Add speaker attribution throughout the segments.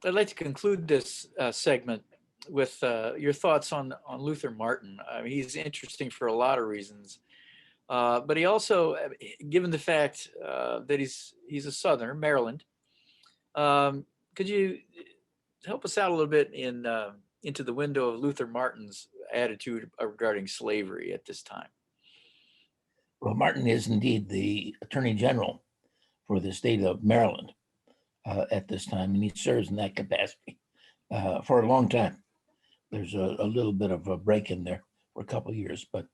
Speaker 1: I'd like to conclude this segment with your thoughts on Luther Martin. I mean, he's interesting for a lot of reasons, but he also, given the fact that he's a Southerner, Maryland, could you help us out a little bit in into the window of Luther Martin's attitude regarding slavery at this time?
Speaker 2: Well, Martin is indeed the Attorney General for the state of Maryland at this time, and he serves in that capacity for a long time. There's a little bit of a break in there for a couple of years, but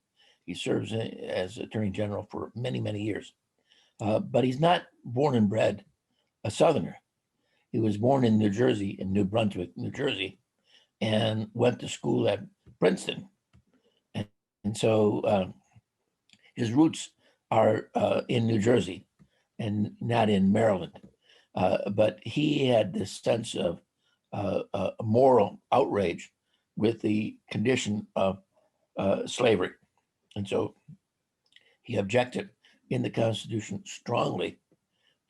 Speaker 2: he serves as Attorney General for many, many years. But he's not born and bred a Southerner. He was born in New Jersey, in New Brunswick, New Jersey, and went to school at Princeton. And so his roots are in New Jersey and not in Maryland. But he had this sense of moral outrage with the condition of slavery. And so he objected in the Constitution strongly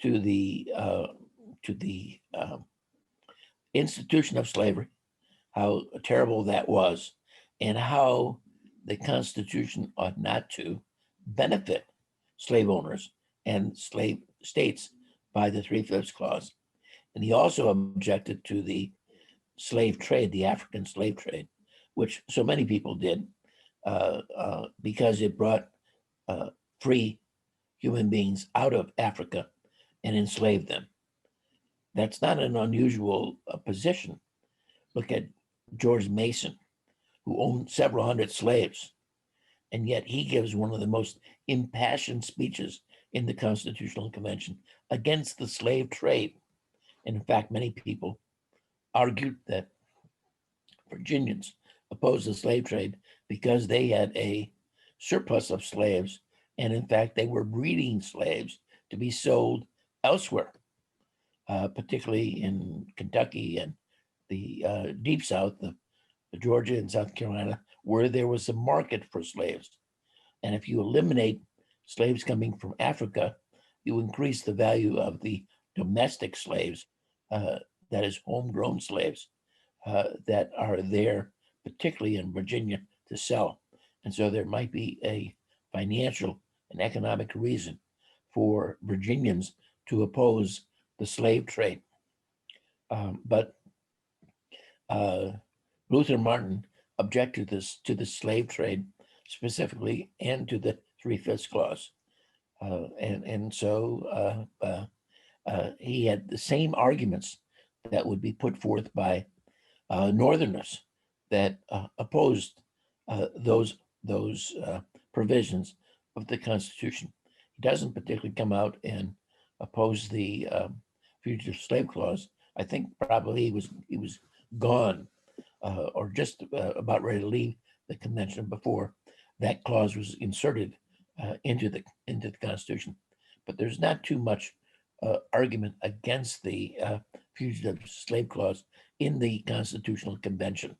Speaker 2: to the institution of slavery, how terrible that was, and how the Constitution ought not to benefit slave owners and slave states by the 3/5 clause. And he also objected to the slave trade, the African slave trade, which so many people did because it brought free human beings out of Africa and enslaved them. That's not an unusual position. Look at George Mason, who owned several hundred slaves, and yet he gives one of the most impassioned speeches in the Constitutional Convention against the slave trade. And in fact, many people argued that Virginians opposed the slave trade because they had a surplus of slaves, and in fact, they were breeding slaves to be sold elsewhere, particularly in Kentucky and the deep South, the Georgia and South Carolina, where there was a market for slaves. And if you eliminate slaves coming from Africa, you increase the value of the domestic slaves, that is, homegrown slaves that are there, particularly in Virginia, to sell. And so there might be a financial and economic reason for Virginians to oppose the slave trade. But Luther Martin objected to the slave trade specifically and to the 3/5 clause. And so he had the same arguments that would be put forth by Northerners that opposed those provisions of the Constitution. He doesn't particularly come out and oppose the fugitive slave clause. I think probably he was gone or just about ready to leave the convention before that clause was inserted into the Constitution. But there's not too much argument against the fugitive slave clause in the Constitutional Convention.